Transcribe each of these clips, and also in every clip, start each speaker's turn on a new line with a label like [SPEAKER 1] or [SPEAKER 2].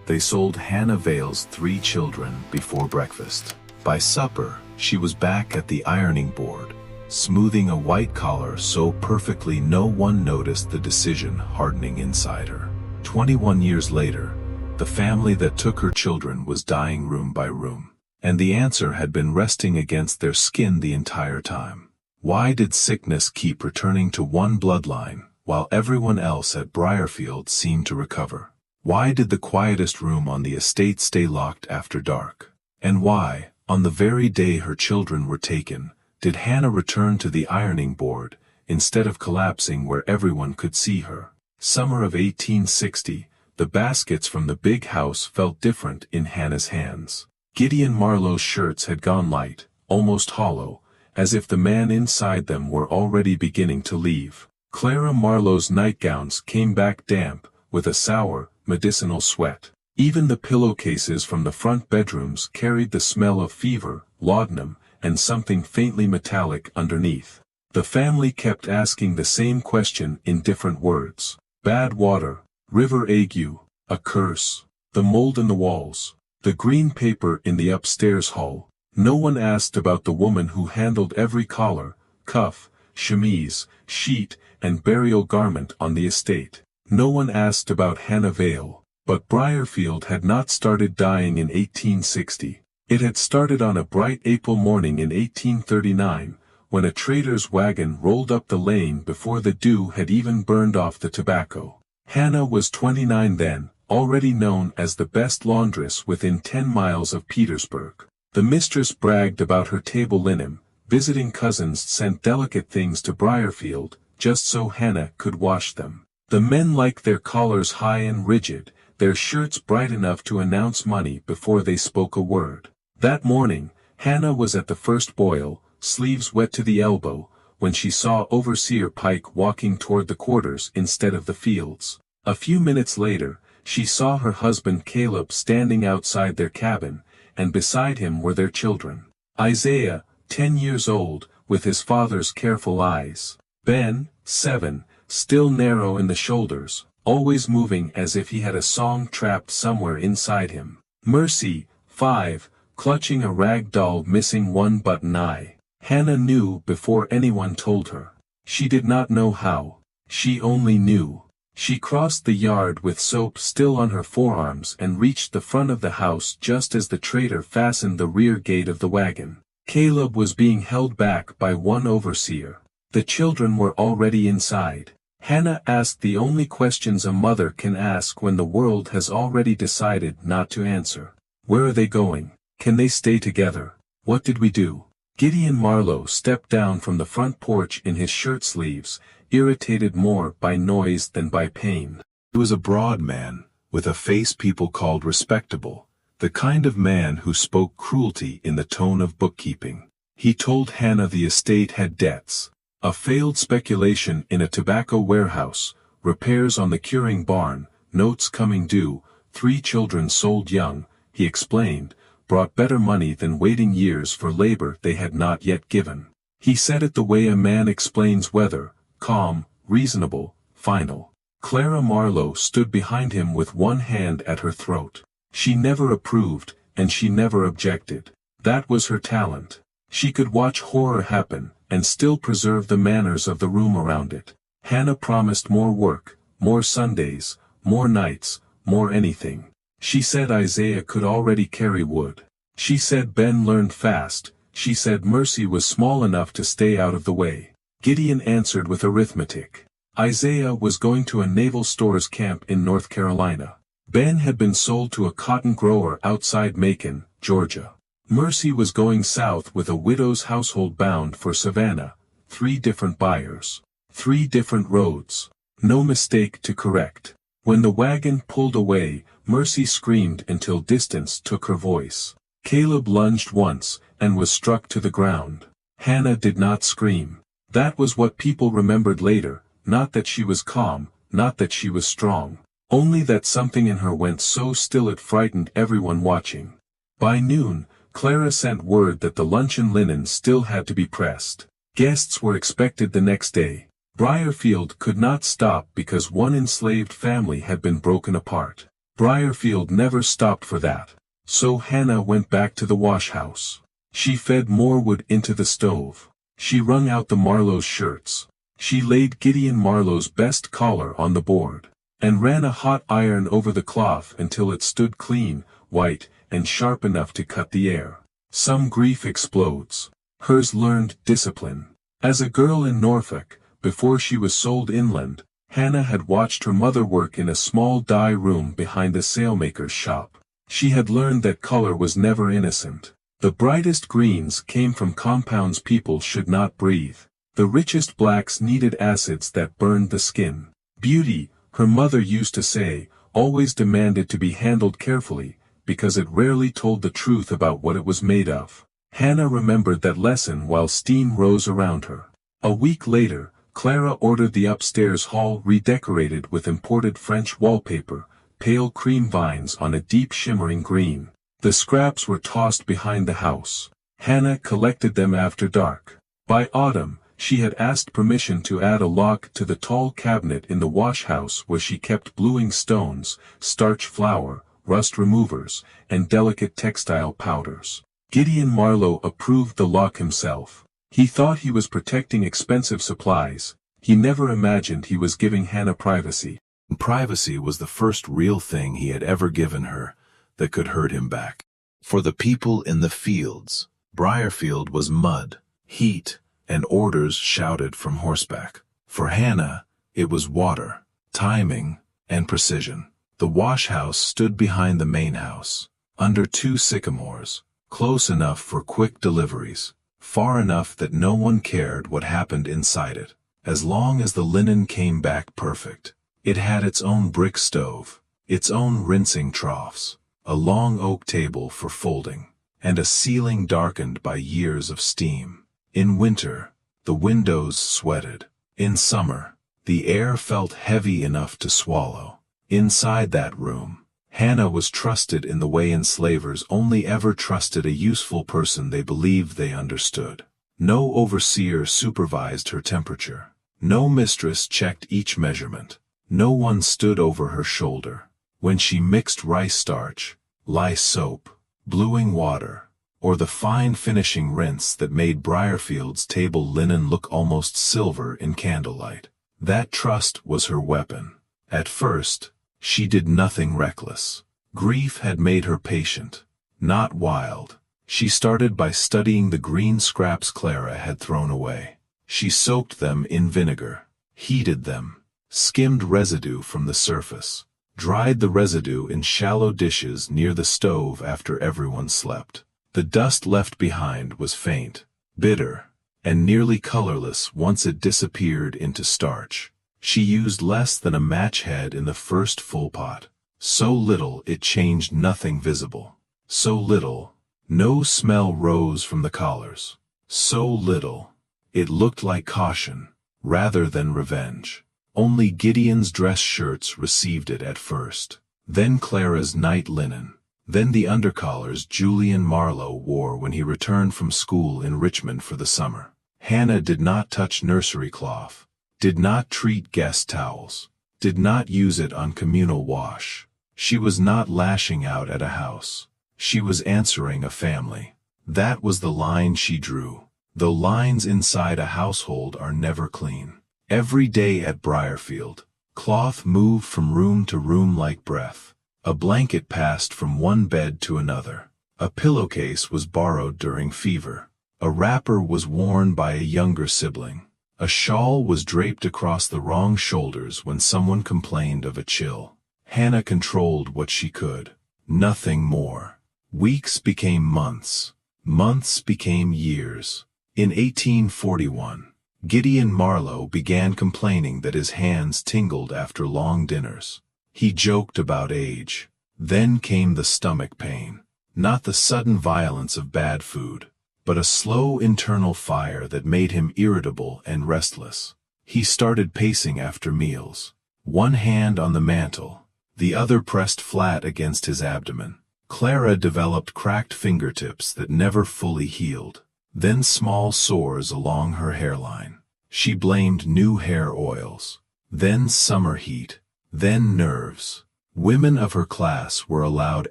[SPEAKER 1] They sold Hannah Vale's 3 children before breakfast. By supper, she was back at the ironing board, smoothing a white collar so perfectly no one noticed the decision hardening inside her. 21 years later, the family that took her children was dying room by room, and the answer had been resting against their skin the entire time. Why did sickness keep returning to one bloodline, while everyone else at Briarfield seemed to recover? Why did the quietest room on the estate stay locked after dark? And why, on the very day her children were taken, did Hannah return to the ironing board, instead of collapsing where everyone could see her? Summer of 1860, the baskets from the big house felt different in Hannah's hands. Gideon Marlowe's shirts had gone light, almost hollow, as if the man inside them were already beginning to leave. Clara Marlowe's nightgowns came back damp, with a sour, medicinal sweat. Even the pillowcases from the front bedrooms carried the smell of fever, laudanum, and something faintly metallic underneath. The family kept asking the same question in different words. Bad water, river ague, a curse, the mold in the walls, the green paper in the upstairs hall. No one asked about the woman who handled every collar, cuff, chemise, sheet, and burial garment on the estate. No one asked about Hannah Vale. But Briarfield had not started dying in 1860. It had started on a bright April morning in 1839, when a trader's wagon rolled up the lane before the dew had even burned off the tobacco. Hannah was 29 then, already known as the best laundress within 10 miles of Petersburg. The mistress bragged about her table linen. Visiting cousins sent delicate things to Briarfield, just so Hannah could wash them. The men liked their collars high and rigid, their shirts bright enough to announce money before they spoke a word. That morning, Hannah was at the first boil, sleeves wet to the elbow, when she saw Overseer Pike walking toward the quarters instead of the fields. A few minutes later, she saw her husband Caleb standing outside their cabin, and beside him were their children. Isaiah, 10 years old, with his father's careful eyes. Ben, 7, still narrow in the shoulders, always moving as if he had a song trapped somewhere inside him. Mercy, 5, clutching a rag doll missing one button eye. Hannah knew before anyone told her. She did not know how. She only knew. She crossed the yard with soap still on her forearms and reached the front of the house just as the trader fastened the rear gate of the wagon. Caleb was being held back by one overseer. The children were already inside. Hannah asked the only questions a mother can ask when the world has already decided not to answer. Where are they going? Can they stay together? What did we do? Gideon Marlowe stepped down from the front porch in his shirt sleeves, irritated more by noise than by pain. He was a broad man, with a face people called respectable, the kind of man who spoke cruelty in the tone of bookkeeping. He told Hannah the estate had debts. A failed speculation in a tobacco warehouse, repairs on the curing barn, notes coming due, 3 children sold young, he explained, brought better money than waiting years for labor they had not yet given. He said it the way a man explains weather, calm, reasonable, final. Clara Marlowe stood behind him with one hand at her throat. She never approved, and she never objected. That was her talent. She could watch horror happen, and still preserve the manners of the room around it. Hannah promised more work, more Sundays, more nights, more anything. She said Isaiah could already carry wood. She said Ben learned fast. She said Mercy was small enough to stay out of the way. Gideon answered with arithmetic. Isaiah was going to a naval stores camp in North Carolina. Ben had been sold to a cotton grower outside Macon, Georgia. Mercy was going south with a widow's household bound for Savannah. 3 different buyers. 3 different roads. No mistake to correct. When the wagon pulled away, Mercy screamed until distance took her voice. Caleb lunged once, and was struck to the ground. Hannah did not scream. That was what people remembered later, not that she was calm, not that she was strong. Only that something in her went so still it frightened everyone watching. By noon, Clara sent word that the luncheon linen still had to be pressed. Guests were expected the next day. Briarfield could not stop because one enslaved family had been broken apart.
[SPEAKER 2] Briarfield never stopped for that. So Hannah went back to the wash house. She fed more wood into the stove. She wrung out the Marlowe's shirts. She laid Gideon Marlowe's best collar on the board, and ran a hot iron over the cloth until it stood clean, white, and sharp enough to cut the air. Some grief explodes. Hers learned discipline. As a girl in Norfolk, before she was sold inland, Hannah had watched her mother work in a small dye room behind the sailmaker's shop. She had learned that color was never innocent. The brightest greens came from compounds people should not breathe. The richest blacks needed acids that burned the skin. Beauty, her mother used to say, always demanded to be handled carefully, because it rarely told the truth about what it was made of. Hannah remembered that lesson while steam rose around her. A week later, Clara ordered the upstairs hall redecorated with imported French wallpaper, pale cream vines on a deep shimmering green. The scraps were tossed behind the house. Hannah collected them after dark. By autumn, she had asked permission to add a lock to the tall cabinet in the wash house where she kept bluing stones, starch flour, rust removers, and delicate textile powders. Gideon Marlowe approved the lock himself. He thought he was protecting expensive supplies. He never imagined he was giving Hannah privacy.
[SPEAKER 1] Privacy was the first real thing he had ever given her that could hurt him back. For the people in the fields, Briarfield was mud, heat, and orders shouted from horseback. For Hannah, it was water, timing, and precision. The wash house stood behind the main house, under two sycamores, close enough for quick deliveries, far enough that no one cared what happened inside it, as long as the linen came back perfect. It had its own brick stove, its own rinsing troughs, a long oak table for folding, and a ceiling darkened by years of steam. In winter, the windows sweated. In summer, the air felt heavy enough to swallow. Inside that room, Hannah was trusted in the way enslavers only ever trusted a useful person they believed they understood. No overseer supervised her temperature. No mistress checked each measurement. No one stood over her shoulder. When she mixed rice starch, lye soap, bluing water, or the fine finishing rinse that made Briarfield's table linen look almost silver in candlelight, that trust was her weapon. At first, she did nothing reckless. Grief had made her patient, not wild. She started by studying the green scraps Clara had thrown away. She soaked them in vinegar, heated them, skimmed residue from the surface, dried the residue in shallow dishes near the stove after everyone slept. The dust left behind was faint, bitter, and nearly colorless once it disappeared into starch. She used less than a match head in the first full pot. So little it changed nothing visible. So little, no smell rose from the collars. So little, it looked like caution, rather than revenge. Only Gideon's dress shirts received it at first. Then Clara's night linen. Then the undercollars Julian Marlowe wore when he returned from school in Richmond for the summer. Hannah did not touch nursery cloth, did not treat guest towels, did not use it on communal wash. She was not lashing out at a house. She was answering a family. That was the line she drew. The lines inside a household are never clean. Every day at Briarfield, cloth moved from room to room like breath. A blanket passed from one bed to another. A pillowcase was borrowed during fever. A wrapper was worn by a younger sibling. A shawl was draped across the wrong shoulders when someone complained of a chill. Hannah controlled what she could. Nothing more. Weeks became months. Months became years. In 1841, Gideon Marlowe began complaining that his hands tingled after long dinners. He joked about age. Then came the stomach pain. Not the sudden violence of bad food, but a slow internal fire that made him irritable and restless. He started pacing after meals, one hand on the mantel, the other pressed flat against his abdomen. Clara developed cracked fingertips that never fully healed, then small sores along her hairline. She blamed new hair oils, then summer heat, then nerves, Women of her class were allowed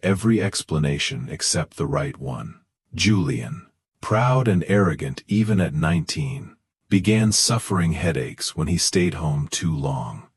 [SPEAKER 1] every explanation except the right one. Julian, proud and arrogant even at 19, began suffering headaches when he stayed home too long.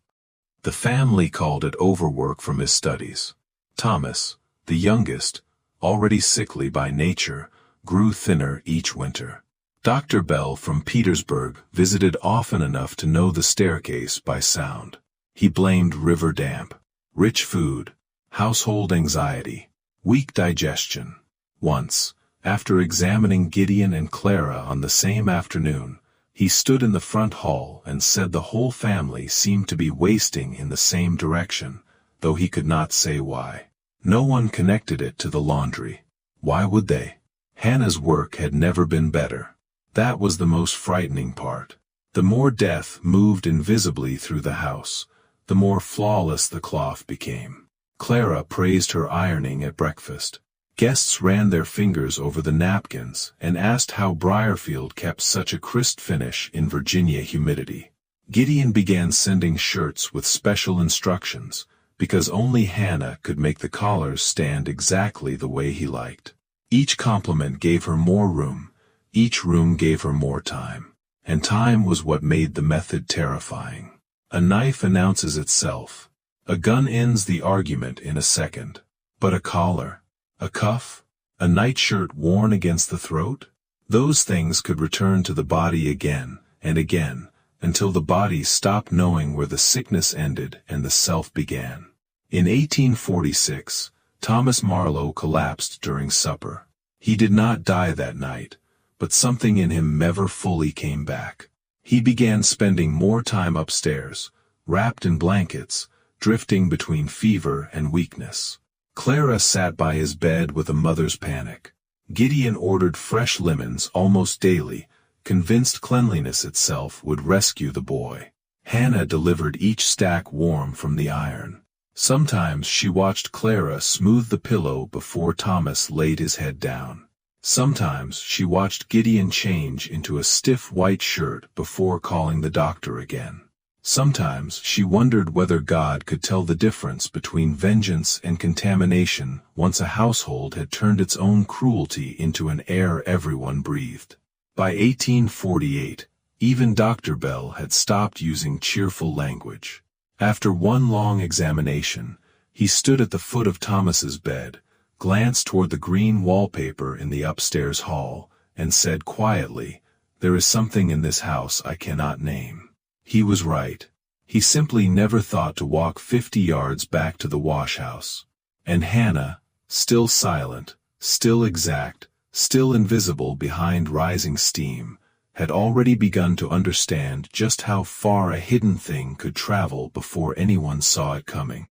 [SPEAKER 1] The family called it overwork from his studies. Thomas, the youngest, already sickly by nature, grew thinner each winter. Dr. Bell from Petersburg visited often enough to know the staircase by sound. He blamed river damp, rich food, household anxiety, weak digestion. Once, after examining Gideon and Clara on the same afternoon, he stood in the front hall and said the whole family seemed to be wasting in the same direction, though he could not say why. No one connected it to the laundry. Why would they? Hannah's work had never been better. That was the most frightening part. The more death moved invisibly through the house, the more flawless the cloth became. Clara praised her ironing at breakfast. Guests ran their fingers over the napkins and asked how Briarfield kept such a crisp finish in Virginia humidity. Gideon began sending shirts with special instructions, because only Hannah could make the collars stand exactly the way he liked. Each compliment gave her more room, each room gave her more time, and time was what made the method terrifying. A knife announces itself. A gun ends the argument in a second. But a collar, a cuff, a nightshirt worn against the throat? Those things could return to the body again and again, until the body stopped knowing where the sickness ended and the self began. In 1846, Thomas Marlowe collapsed during supper. He did not die that night, but something in him never fully came back. He began spending more time upstairs, wrapped in blankets, drifting between fever and weakness. Clara sat by his bed with a mother's panic. Gideon ordered fresh lemons almost daily, convinced cleanliness itself would rescue the boy. Hannah delivered each stack warm from the iron. Sometimes she watched Clara smooth the pillow before Thomas laid his head down. Sometimes she watched Gideon change into a stiff white shirt before calling the doctor again. Sometimes she wondered whether God could tell the difference between vengeance and contamination once a household had turned its own cruelty into an air everyone breathed. By 1848, even Dr. Bell had stopped using cheerful language. After one long examination, he stood at the foot of Thomas's bed, glanced toward the green wallpaper in the upstairs hall, and said quietly, "There is something in this house I cannot name." He was right. He simply never thought to walk 50 yards back to the wash house. And Hannah, still silent, still exact, still invisible behind rising steam, had already begun to understand just how far a hidden thing could travel before anyone saw it coming.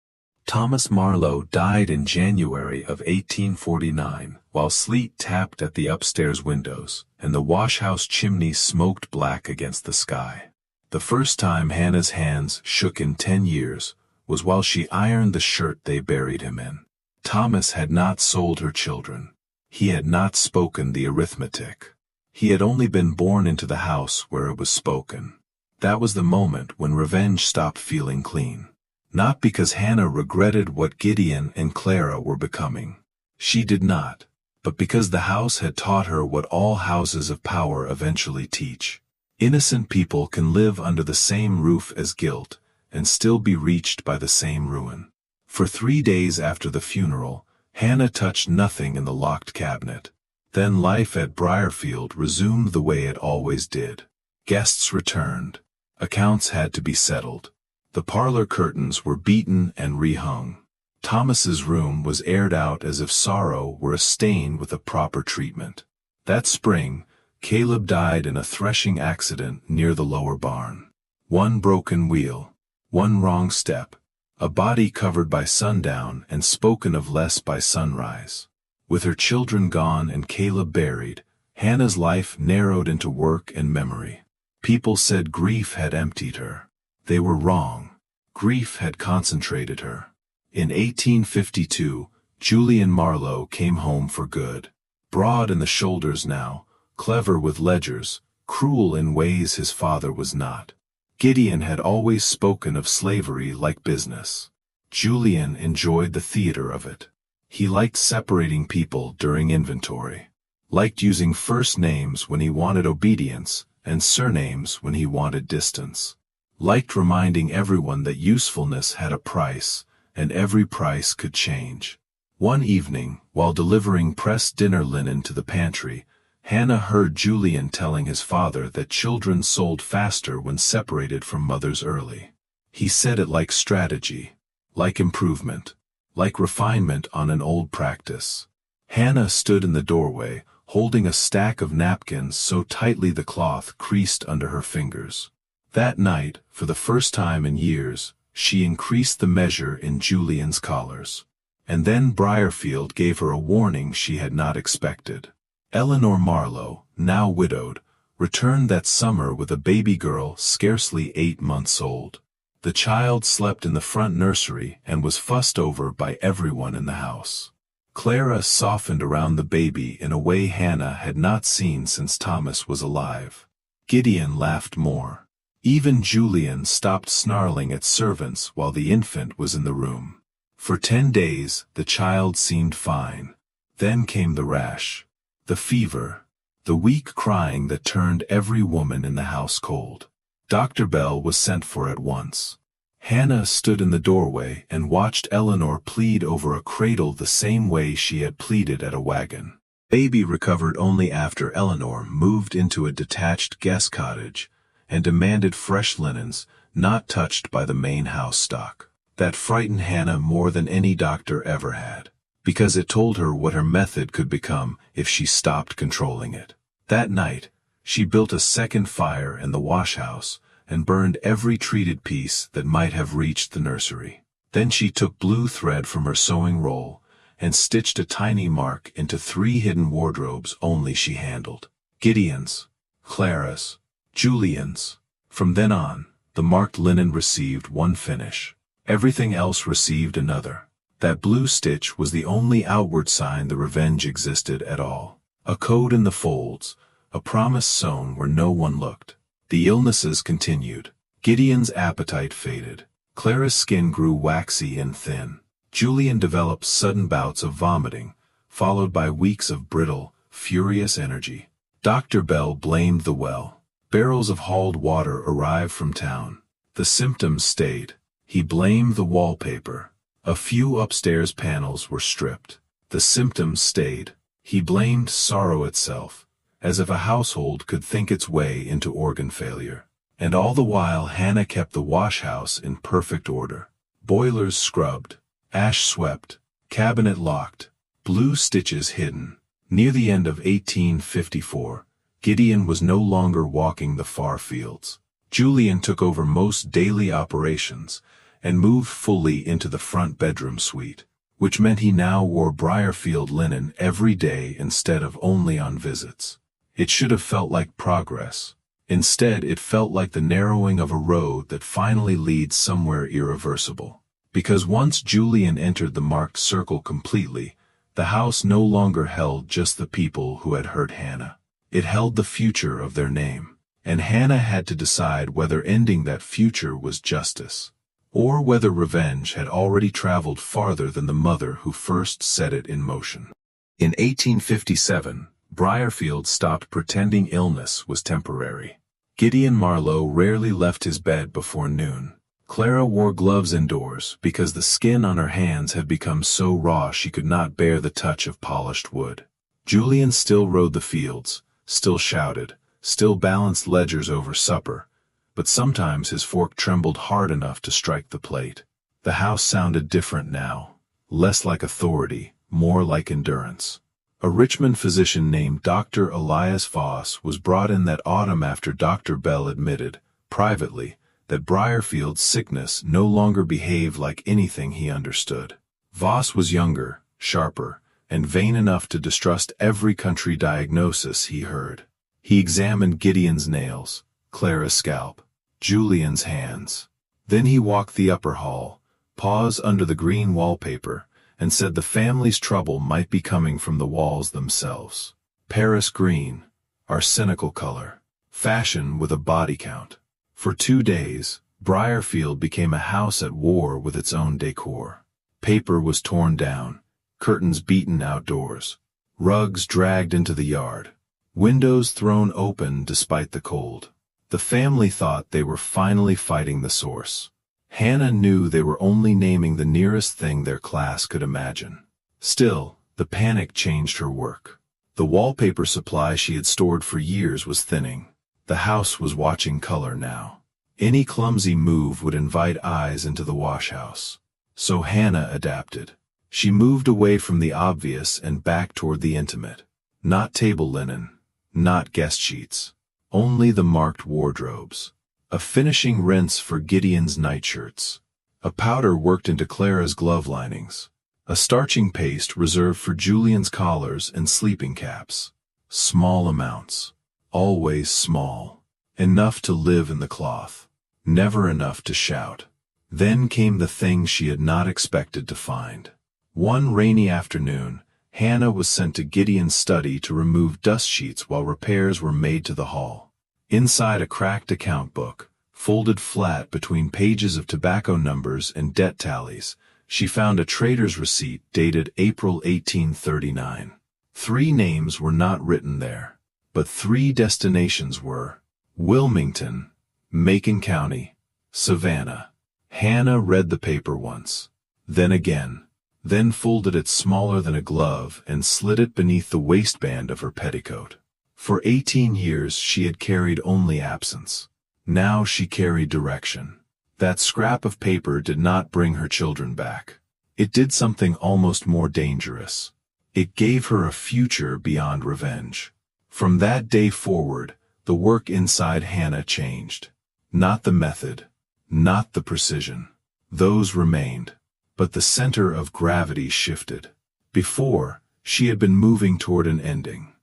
[SPEAKER 1] Thomas Marlowe died in January of 1849, while sleet tapped at the upstairs windows, and the wash-house chimney smoked black against the sky. The first time Hannah's hands shook in 10 years was while she ironed the shirt they buried him in. Thomas had not sold her children. He had not spoken the arithmetic. He had only been born into the house where it was spoken. That was the moment when revenge stopped feeling clean. Not because Hannah regretted what Gideon and Clara were becoming. She did not. But because the house had taught her what all houses of power eventually teach. Innocent people can live under the same roof as guilt, and still be reached by the same ruin. For 3 days after the funeral, Hannah touched nothing in the locked cabinet. Then life at Briarfield resumed the way it always did. Guests returned. Accounts had to be settled. The parlor curtains were beaten and rehung. Thomas's room was aired out as if sorrow were a stain with a proper treatment. That spring, Caleb died in a threshing accident near the lower barn. One broken wheel, one wrong step, a body covered by sundown and spoken of less by sunrise. With her children gone and Caleb buried, Hannah's life narrowed into work and memory. People said grief had emptied her. They were wrong. Grief had concentrated her. In 1852, Julian Marlowe came home for good. Broad in the shoulders now, clever with ledgers, cruel in ways his father was not. Gideon had always spoken of slavery like business. Julian enjoyed the theater of it. He liked separating people during inventory. Liked using first names when he wanted obedience, and surnames when he wanted distance. Liked reminding everyone that usefulness had a price, and every price could change. One evening, while delivering pressed dinner linen to the pantry, Hannah heard Julian telling his father that children sold faster when separated from mothers early. He said it like strategy, like improvement, like refinement on an old practice. Hannah stood in the doorway, holding a stack of napkins so tightly the cloth creased under her fingers. That night, for the first time in years, she increased the measure in Julian's collars. And then Briarfield gave her a warning she had not expected. Eleanor Marlowe, now widowed, returned that summer with a baby girl scarcely 8 months old. The child slept in the front nursery and was fussed over by everyone in the house. Clara softened around the baby in a way Hannah had not seen since Thomas was alive. Gideon laughed more. Even Julian stopped snarling at servants while the infant was in the room. For 10 days, the child seemed fine. Then came the rash, the fever, the weak crying that turned every woman in the house cold. Dr. Bell was sent for at once. Hannah stood in the doorway and watched Eleanor plead over a cradle the same way she had pleaded at a wagon. Baby recovered only after Eleanor moved into a detached guest cottage and demanded fresh linens, not touched by the main house stock. That frightened Hannah more than any doctor ever had, because it told her what her method could become if she stopped controlling it. That night, she built a second fire in the wash house and burned every treated piece that might have reached the nursery. Then she took blue thread from her sewing roll and stitched a tiny mark into 3 hidden wardrobes only she handled. Gideon's, Clara's, Julian's. From then on, the marked linen received one finish. Everything else received another. That blue stitch was the only outward sign the revenge existed at all. A code in the folds, a promise sewn where no one looked. The illnesses continued. Gideon's appetite faded. Clara's skin grew waxy and thin. Julian developed sudden bouts of vomiting, followed by weeks of brittle, furious energy. Dr. Bell blamed the well. Barrels of hauled water arrived from town. The symptoms stayed. He blamed the wallpaper. A few upstairs panels were stripped. The symptoms stayed. He blamed sorrow itself, as if a household could think its way into organ failure. And all the while Hannah kept the wash house in perfect order. Boilers scrubbed, ash swept, cabinet locked, blue stitches hidden. Near the end of 1854, Gideon was no longer walking the far fields. Julian took over most daily operations and moved fully into the front bedroom suite, which meant he now wore Briarfield linen every day instead of only on visits. It should have felt like progress. Instead, it felt like the narrowing of a road that finally leads somewhere irreversible. Because once Julian entered the marked circle completely, the house no longer held just the people who had hurt Hannah. It held the future of their name. And Hannah had to decide whether ending that future was justice, or whether revenge had already traveled farther than the mother who first set it in motion. In 1857, Briarfield stopped pretending illness was temporary. Gideon Marlowe rarely left his bed before noon. Clara wore gloves indoors because the skin on her hands had become so raw she could not bear the touch of polished wood. Julian still rode the fields, still shouted, still balanced ledgers over supper, but sometimes his fork trembled hard enough to strike the plate. The house sounded different now, less like authority, more like endurance. A Richmond physician named Dr. Elias Voss was brought in that autumn after Dr. Bell admitted, privately, that Briarfield's sickness no longer behaved like anything he understood. Voss was younger, sharper, and vain enough to distrust every country diagnosis he heard. He examined Gideon's nails, Clara's scalp, Julian's hands. Then he walked the upper hall, paused under the green wallpaper, and said the family's trouble might be coming from the walls themselves. Paris green, our cynical color, fashion with a body count. For 2 days, Briarfield became a house at war with its own decor. Paper was torn down, curtains beaten outdoors, rugs dragged into the yard, windows thrown open despite the cold. The family thought they were finally fighting the source. Hannah knew they were only naming the nearest thing their class could imagine. Still, the panic changed her work. The wallpaper supply she had stored for years was thinning. The house was watching color now. Any clumsy move would invite eyes into the washhouse. So Hannah adapted. She moved away from the obvious and back toward the intimate. Not table linen, not guest sheets, only the marked wardrobes. A finishing rinse for Gideon's nightshirts. A powder worked into Clara's glove linings. A starching paste reserved for Julian's collars and sleeping caps. Small amounts. Always small. Enough to live in the cloth. Never enough to shout. Then came the thing she had not expected to find. One rainy afternoon, Hannah was sent to Gideon's study to remove dust sheets while repairs were made to the hall. Inside a cracked account book, folded flat between pages of tobacco numbers and debt tallies, she found a trader's receipt dated April 1839. 3 names were not written there, but 3 destinations were: Wilmington, Macon County, Savannah. Hannah read the paper once, then again, then folded it smaller than a glove and slid it beneath the waistband of her petticoat. For 18 years she had carried only absence. Now she carried direction. That scrap of paper did not bring her children back. It did something almost more dangerous. It gave her a future beyond revenge. From that day forward, the work inside Hannah changed. Not the method, not the precision. Those remained. But the center of gravity shifted. Before, she had been moving toward an ending.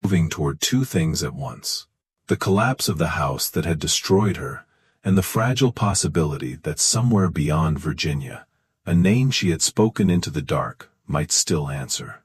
[SPEAKER 1] Moving toward 2 things at once. The collapse of the house that had destroyed her, and the fragile possibility that somewhere beyond Virginia, a name she had spoken into the dark might still answer.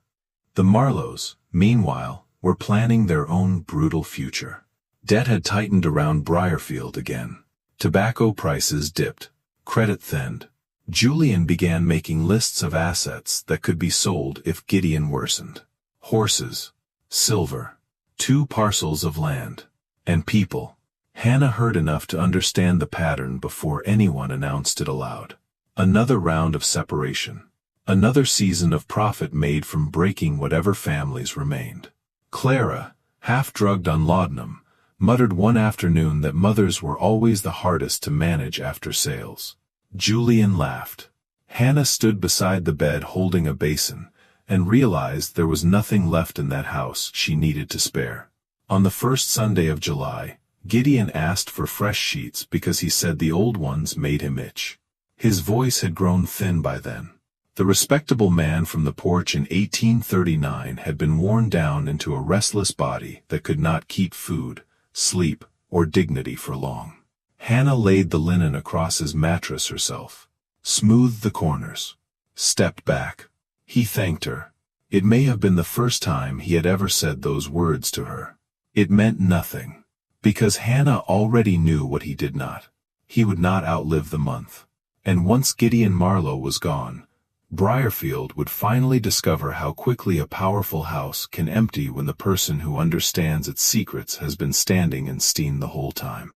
[SPEAKER 1] The Marlowes, meanwhile, were planning their own brutal future. Debt had tightened around Briarfield again. Tobacco prices dipped. Credit thinned. Julian began making lists of assets that could be sold if Gideon worsened. Horses, silver, 2 parcels of land, and people. Hannah heard enough to understand the pattern before anyone announced it aloud. Another round of separation. Another season of profit made from breaking whatever families remained. Clara, half-drugged on laudanum, muttered one afternoon that mothers were always the hardest to manage after sales. Julian laughed. Hannah stood beside the bed holding a basin, and realized there was nothing left in that house she needed to spare. On the first Sunday of July, Gideon asked for fresh sheets because he said the old ones made him itch. His voice had grown thin by then. The respectable man from the porch in 1839 had been worn down into a restless body that could not keep food, sleep, or dignity for long. Hannah laid the linen across his mattress herself, smoothed the corners, stepped back. He thanked her. It may have been the first time he had ever said those words to her. It meant nothing, because Hannah already knew what he did not. He would not outlive the month. And once Gideon Marlowe was gone, Briarfield would finally discover how quickly a powerful house can empty when the person who understands its secrets has been standing in steam the whole time.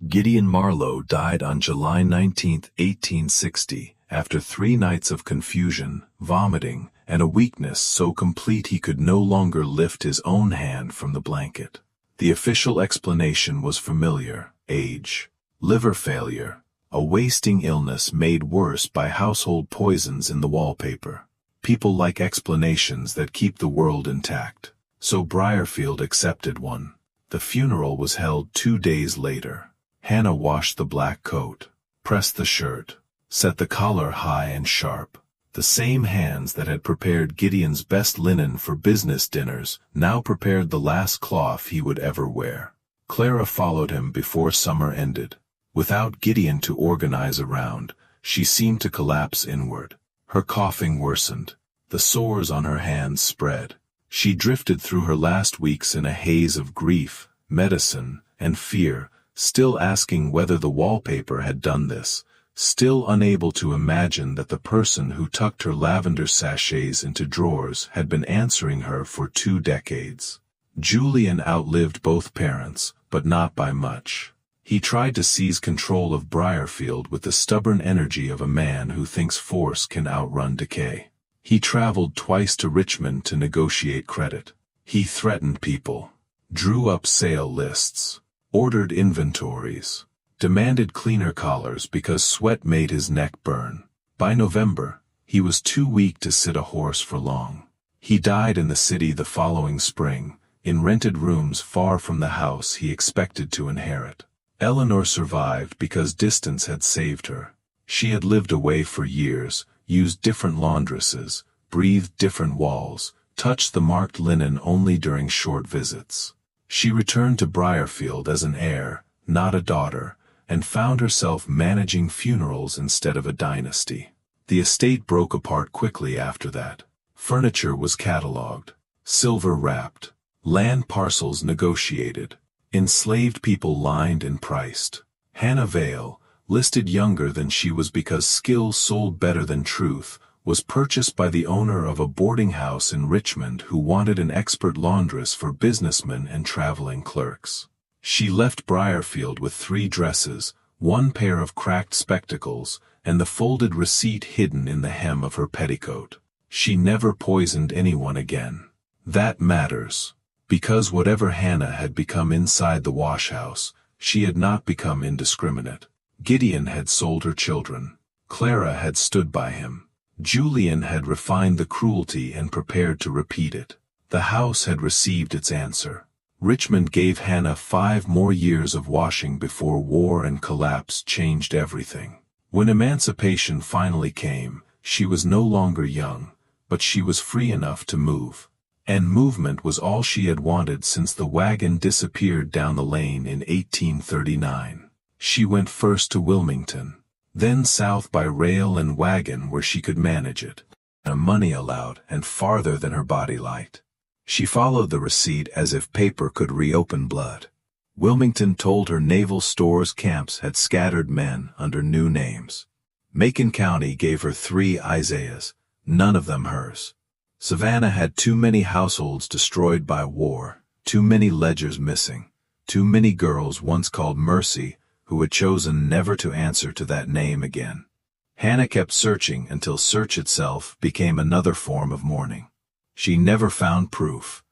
[SPEAKER 1] Gideon Marlowe died on July 19, 1860, after 3 nights of confusion, vomiting, and a weakness so complete he could no longer lift his own hand from the blanket. The official explanation was familiar: age, liver failure, a wasting illness made worse by household poisons in the wallpaper. People like explanations that keep the world intact, so Briarfield accepted one. The funeral was held 2 days later. Hannah washed the black coat, pressed the shirt, set the collar high and sharp. The same hands that had prepared Gideon's best linen for business dinners now prepared the last cloth he would ever wear. Clara followed him before summer ended. Without Gideon to organize around, she seemed to collapse inward. Her coughing worsened. The sores on her hands spread. She drifted through her last weeks in a haze of grief, medicine, and fear, still asking whether the wallpaper had done this, still unable to imagine that the person who tucked her lavender sachets into drawers had been answering her for 2 decades. Julian outlived both parents, but not by much. He tried to seize control of Briarfield with the stubborn energy of a man who thinks force can outrun decay. He traveled twice to Richmond to negotiate credit. He threatened people, drew up sale lists, ordered inventories, demanded cleaner collars because sweat made his neck burn. By November, he was too weak to sit a horse for long. He died in the city the following spring, in rented rooms far from the house he expected to inherit. Eleanor survived because distance had saved her. She had lived away for years, used different laundresses, breathed different walls, touched the marked linen only during short visits. She returned to Briarfield as an heir, not a daughter, and found herself managing funerals instead of a dynasty. The estate broke apart quickly after that. Furniture was catalogued, silver wrapped, land parcels negotiated, enslaved people lined and priced. Hannah Vale, listed younger than she was because skill sold better than truth, was purchased by the owner of a boarding house in Richmond who wanted an expert laundress for businessmen and traveling clerks. She left Briarfield with 3 dresses, 1 pair of cracked spectacles, and the folded receipt hidden in the hem of her petticoat. She never poisoned anyone again. That matters. Because whatever Hannah had become inside the washhouse, she had not become indiscriminate. Gideon had sold her children. Clara had stood by him. Julian had refined the cruelty and prepared to repeat it. The house had received its answer. Richmond gave Hannah 5 more years of washing before war and collapse changed everything. When emancipation finally came, she was no longer young, but she was free enough to move. And movement was all she had wanted since the wagon disappeared down the lane in 1839. She went first to Wilmington, then south by rail and wagon where she could manage it. Money allowed, and farther than her body liked. She followed the receipt as if paper could reopen blood. Wilmington told her naval stores camps had scattered men under new names. Macon County gave her 3 Isaiahs, none of them hers. Savannah had too many households destroyed by war, too many ledgers missing, too many girls once called Mercy who had chosen never to answer to that name again. Hannah kept searching until search itself became another form of mourning. She never found proof,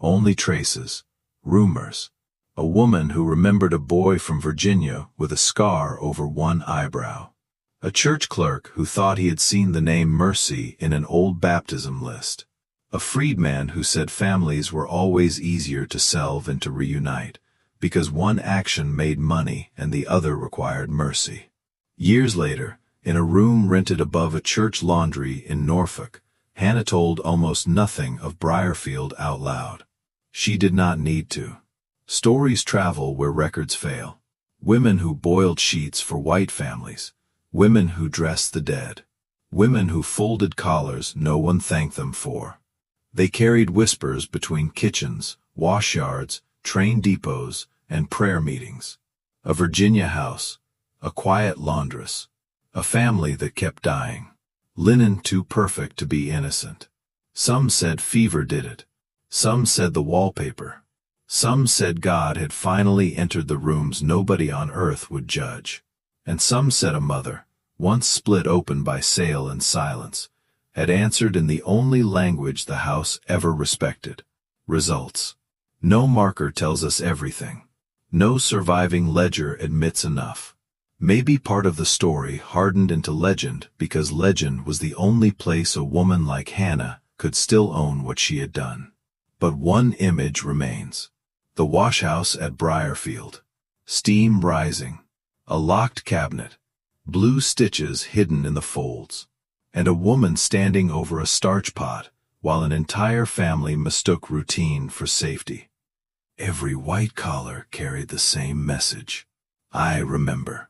[SPEAKER 1] only traces, rumors. A woman who remembered a boy from Virginia with a scar over one eyebrow. A church clerk who thought he had seen the name Mercy in an old baptism list. A freedman who said families were always easier to sell than to reunite, because one action made money and the other required mercy. Years later, in a room rented above a church laundry in Norfolk, Hannah told almost nothing of Briarfield out loud. She did not need to. Stories travel where records fail. Women who boiled sheets for white families. Women who dressed the dead. Women who folded collars no one thanked them for. They carried whispers between kitchens, wash yards, train depots, and prayer meetings. A Virginia house, a quiet laundress, a family that kept dying. Linen too perfect to be innocent. Some said fever did it. Some said the wallpaper. Some said God had finally entered the rooms nobody on earth would judge. And some said a mother, once split open by sale and silence, had answered in the only language the house ever respected. Results. No marker tells us everything. No surviving ledger admits enough. Maybe part of the story hardened into legend because legend was the only place a woman like Hannah could still own what she had done. But one image remains. The washhouse at Briarfield. Steam rising. A locked cabinet. Blue stitches hidden in the folds. And a woman standing over a starch pot while an entire family mistook routine for safety. Every white collar carried the same message. I remember.